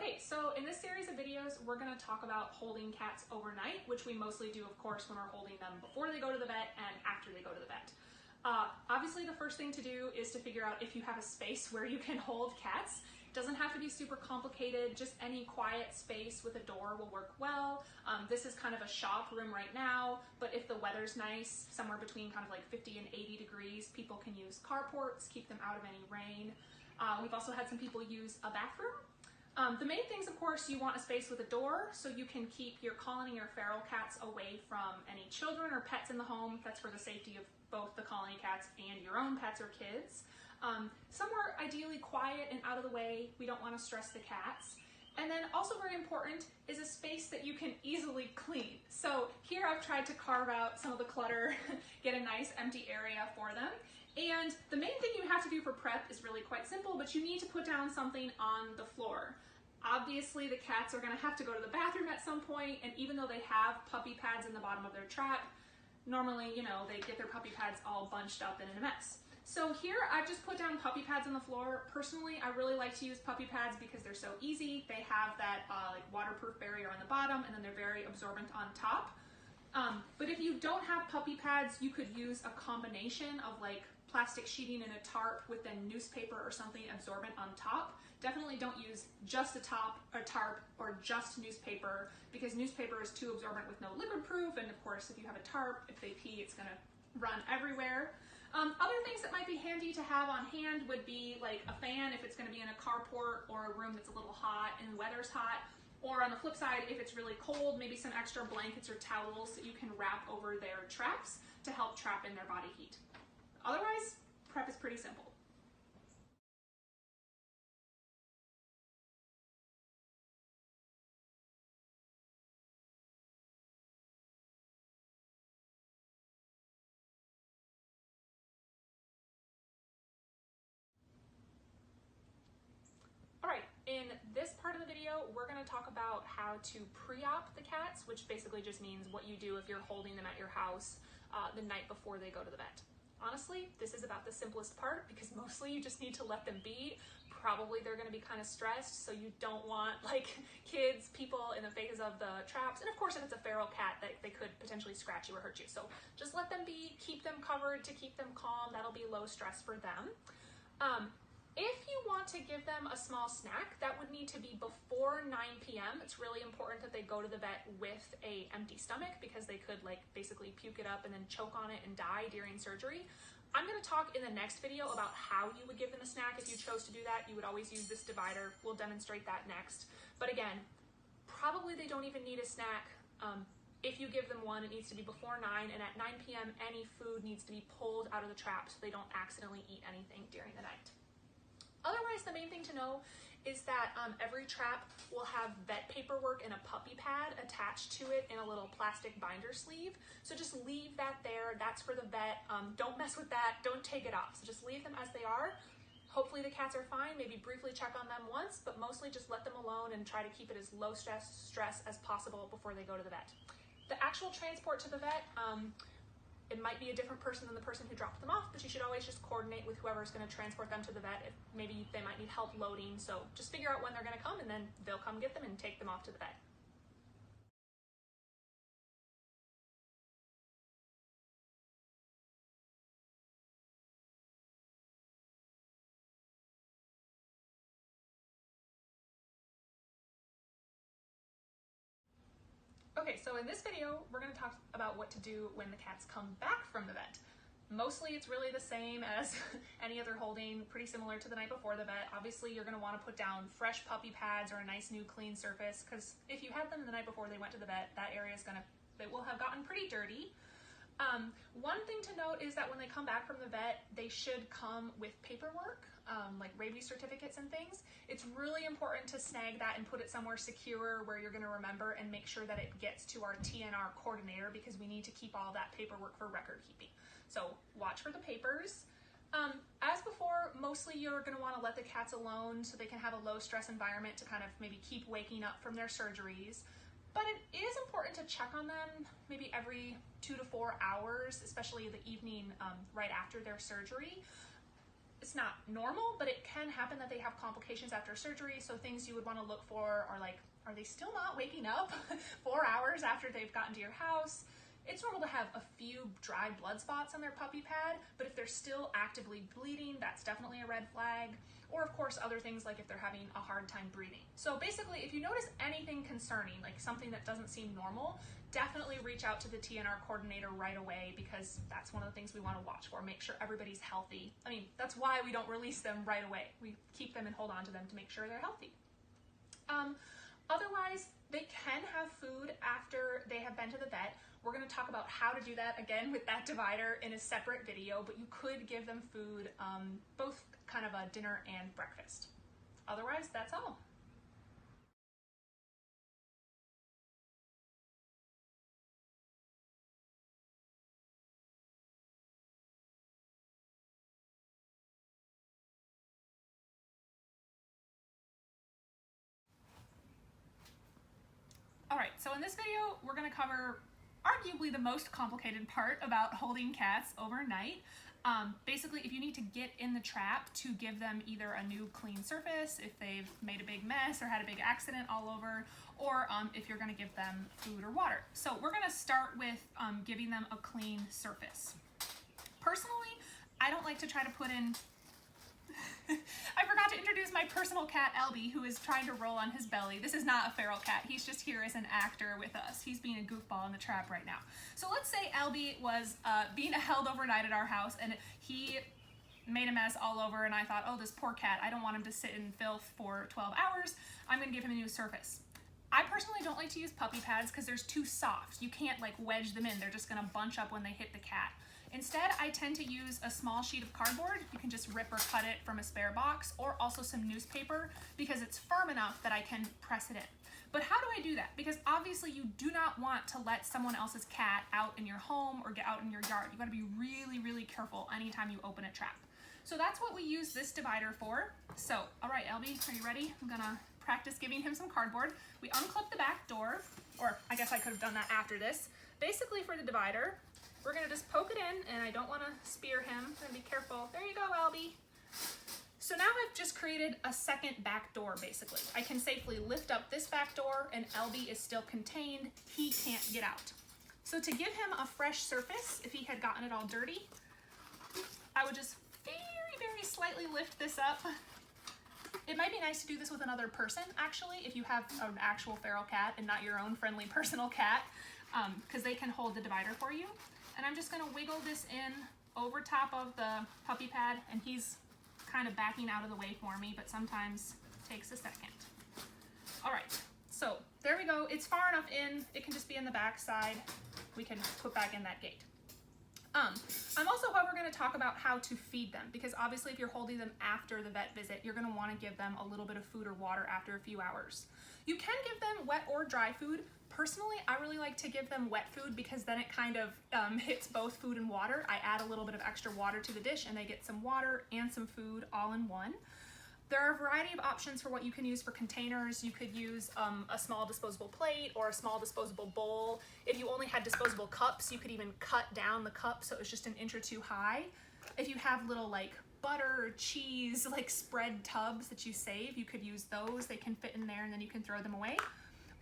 Okay, so in this series of videos, we're going to talk about holding cats overnight, which we mostly do, of course, when we're holding them before they go to the vet and after they go to the vet. Obviously, the first thing to do is to figure out if you have a space where you can hold cats. It doesn't have to be super complicated, just any quiet space with a door will work well. This is kind of a shop room right now, but if the weather's nice, somewhere between kind of like 50 and 80 degrees, people can use carports, keep them out of any rain. We've also had some people use a bathroom. The main things, of course, you want a space with a door so you can keep your colony or feral cats away from any children or pets in the home. That's for the safety of both the colony cats and your own pets or kids. Somewhere ideally quiet and out of the way. We don't want to stress the cats. And then also very important is a space that you can easily clean. So here I've tried to carve out some of the clutter, get a nice empty area for them. And the main thing you have to do for prep is really quite simple, but you need to put down something on the floor. Obviously, the cats are going to have to go to the bathroom at some point, and even though they have puppy pads in the bottom of their trap, normally, you know, they get their puppy pads all bunched up and in a mess. So here I've just put down puppy pads on the floor. Personally, I really like to use puppy pads because they're so easy. They have that like waterproof barrier on the bottom, and then they're very absorbent on top. But if you don't have puppy pads, you could use a combination of like plastic sheeting and a tarp with then newspaper or something absorbent on top. Definitely don't use just a tarp or just newspaper, because newspaper is too absorbent with no liquid proof, and of course if you have a tarp, if they pee, it's gonna run everywhere. Other things that might be handy to have on hand would be like a fan if it's gonna be in a carport or a room that's a little hot and the weather's hot. Or on the flip side, if it's really cold, maybe some extra blankets or towels that you can wrap over their traps to help trap in their body heat. Otherwise, prep is pretty simple. All right, in this part of the video, we're going to talk about how to pre-op the cats, which basically just means what you do if you're holding them at your house the night before they go to the vet. Honestly, this is about the simplest part because mostly you just need to let them be. Probably they're going to be kind of stressed, so you don't want like kids, people in the faces of the traps. And of course, if it's a feral cat, they could potentially scratch you or hurt you. So just let them be, keep them covered to keep them calm. That'll be low stress for them. If you want to give them a small snack, that would need to be before 9 p.m. It's really important that they go to the vet with an empty stomach because they could like basically puke it up and then choke on it and die during surgery. I'm going to talk in the next video about how you would give them a snack if you chose to do that. You would always use this divider. We'll demonstrate that next. But again, probably they don't even need a snack. If you give them one, it needs to be before 9, and at 9 p.m. any food needs to be pulled out of the trap so they don't accidentally eat anything during the night. Otherwise, the main thing to know is that every trap will have vet paperwork and a puppy pad attached to it in a little plastic binder sleeve. So just leave that there. That's for the vet. Don't mess with that. Don't take it off. So just leave them as they are. Hopefully the cats are fine. Maybe briefly check on them once, but mostly just let them alone and try to keep it as low stress as possible before they go to the vet. The actual transport to the vet, it might be a different person than the person who dropped them off, but you should always just coordinate with whoever's going to transport them to the vet. If maybe they might need help loading, so just figure out when they're going to come and then they'll come get them and take them off to the vet. Okay, so in this video, we're going to talk about what to do when the cats come back from the vet. Mostly it's really the same as any other holding, pretty similar to the night before the vet. Obviously, you're going to want to put down fresh puppy pads or a nice new clean surface, because if you had them the night before they went to the vet, that area is they will have gotten pretty dirty. One thing to note is that when they come back from the vet, they should come with paperwork, like rabies certificates and things. It's really important to snag that and put it somewhere secure where you're going to remember, and make sure that it gets to our TNR coordinator, because we need to keep all that paperwork for record keeping. So watch for the papers. As before, mostly you're going to want to let the cats alone so they can have a low stress environment to kind of maybe keep waking up from their surgeries. But it is important to check on them maybe every 2 to 4 hours, especially the evening right after their surgery. it's not normal, but it can happen that they have complications after surgery. So things you would want to look for are like, are they still not waking up 4 hours after they've gotten to your house? It's normal to have a few dry blood spots on their puppy pad, but if they're still actively bleeding, that's definitely a red flag. Or of course, other things like if they're having a hard time breathing. So basically, if you notice anything concerning, like something that doesn't seem normal, definitely reach out to the TNR coordinator right away, because that's one of the things we want to watch for, make sure everybody's healthy. I mean, that's why we don't release them right away. We keep them and hold on to them to make sure they're healthy. Otherwise, they can have food after they have been to the vet. We're going to talk about how to do that again with that divider in a separate video, but you could give them food, both kind of a dinner and breakfast. Otherwise, that's all. All right, so in this video, we're going to cover arguably the most complicated part about holding cats overnight. Basically, if you need to get in the trap to give them either a new clean surface, if they've made a big mess or had a big accident all over, or if you're going to give them food or water. So we're going to start with giving them a clean surface. Personally, I don't like to try to put in I forgot to introduce my personal cat, Albie, who is trying to roll on his belly. This is not a feral cat. He's just here as an actor with us. He's being a goofball in the trap right now. So let's say Albie was being held overnight at our house, and he made a mess all over, and I thought, oh, this poor cat, I don't want him to sit in filth for 12 hours. I'm going to give him a new surface. I personally don't like to use puppy pads because they're too soft. You can't like wedge them in. They're just going to bunch up when they hit the cat. Instead, I tend to use a small sheet of cardboard. You can just rip or cut it from a spare box, or also some newspaper, because it's firm enough that I can press it in. But how do I do that? Because obviously you do not want to let someone else's cat out in your home or get out in your yard. You gotta be really, really careful anytime you open a trap. So that's what we use this divider for. So, all right, Albie, are you ready? I'm gonna practice giving him some cardboard. We unclip the back door, or I guess I could have done that after this. Basically for the divider, we're gonna just poke it in, and I don't wanna spear him. I'm gonna be careful. There you go, Albie. So now I've just created a second back door, basically. I can safely lift up this back door, and Albie is still contained. He can't get out. So to give him a fresh surface, if he had gotten it all dirty, I would just very, very slightly lift this up. It might be nice to do this with another person, actually, if you have an actual feral cat and not your own friendly personal cat, because they can hold the divider for you. And I'm just gonna wiggle this in over top of the puppy pad, and he's kind of backing out of the way for me, but sometimes takes a second. All right, so there we go. It's far enough in. It can just be in the back side. We can put back in that gate. I'm also, however, going to talk about how to feed them, because obviously if you're holding them after the vet visit, you're going to want to give them a little bit of food or water after a few hours. You can give them wet or dry food. Personally, I really like to give them wet food because then it kind of hits both food and water. I add a little bit of extra water to the dish, and they get some water and some food all in one. There are a variety of options for what you can use for containers. You could use a small disposable plate or a small disposable bowl. If you only had disposable cups, you could even cut down the cup so it was just an inch or two high. If you have little like butter or cheese, like spread tubs that you save, you could use those. They can fit in there, and then you can throw them away.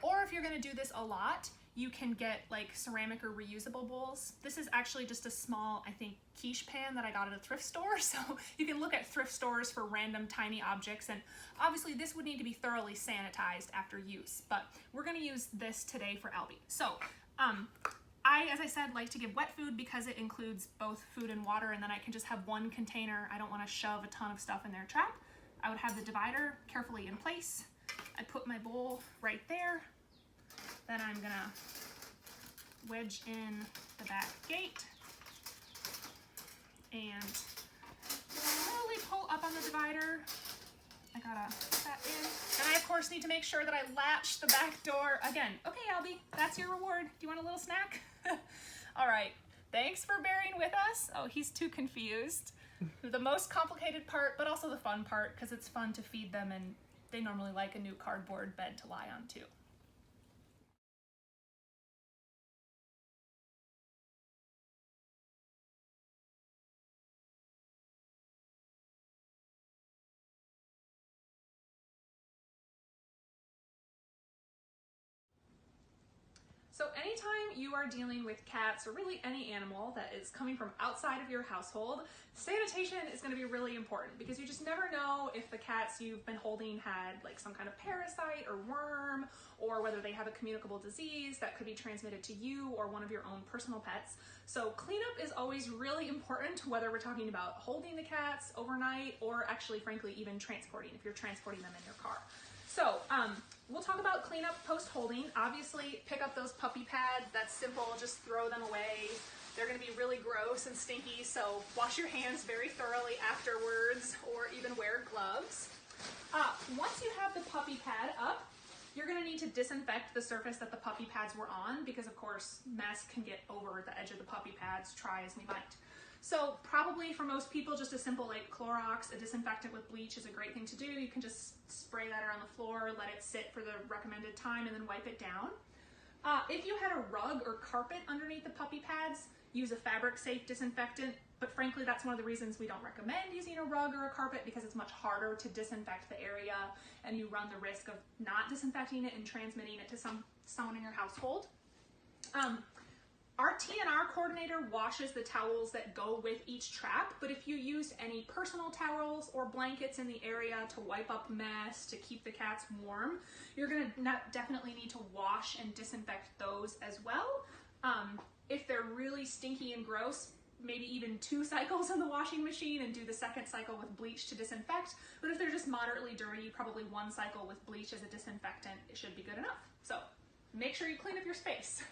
Or if you're gonna do this a lot, you can get like ceramic or reusable bowls. This is actually just a small, I think, quiche pan that I got at a thrift store. So you can look at thrift stores for random tiny objects. And obviously this would need to be thoroughly sanitized after use, but we're gonna use this today for Albie. So I, as I said, like to give wet food because it includes both food and water, and then I can just have one container. I don't wanna shove a ton of stuff in their trap. I would have the divider carefully in place. I put my bowl right there. Then I'm gonna wedge in the back gate and slowly pull up on the divider. I gotta put that in. And I, of course, need to make sure that I latch the back door again. Okay, Albie, that's your reward. Do you want a little snack? All right, thanks for bearing with us. Oh, he's too confused. The most complicated part, but also the fun part, because it's fun to feed them, and they normally like a new cardboard bed to lie on too. So anytime you are dealing with cats or really any animal that is coming from outside of your household, sanitation is going to be really important because you just never know if the cats you've been holding had like some kind of parasite or worm, or whether they have a communicable disease that could be transmitted to you or one of your own personal pets. So cleanup is always really important, whether we're talking about holding the cats overnight or actually, frankly, even transporting, if you're transporting them in your car. So we'll talk about cleanup post-holding. Obviously, pick up those puppy pads. That's simple. Just throw them away. They're going to be really gross and stinky, so wash your hands very thoroughly afterwards, or even wear gloves. Once you have the puppy pad up, you're going to need to disinfect the surface that the puppy pads were on because, of course, mess can get over the edge of the puppy pads, try as we might. So probably for most people, just a simple like Clorox, a disinfectant with bleach is a great thing to do. You can just spray that around the floor, let it sit for the recommended time, and then wipe it down. If you had a rug or carpet underneath the puppy pads, use a fabric-safe disinfectant. But frankly, that's one of the reasons we don't recommend using a rug or a carpet, because it's much harder to disinfect the area and you run the risk of not disinfecting it and transmitting it to someone in your household. Our TNR coordinator washes the towels that go with each trap, but if you use any personal towels or blankets in the area to wipe up mess, to keep the cats warm, you're going to definitely need to wash and disinfect those as well. If they're really stinky and gross, maybe even 2 cycles in the washing machine and do the second cycle with bleach to disinfect. But if they're just moderately dirty, probably 1 cycle with bleach as a disinfectant, it should be good enough. So make sure you clean up your space.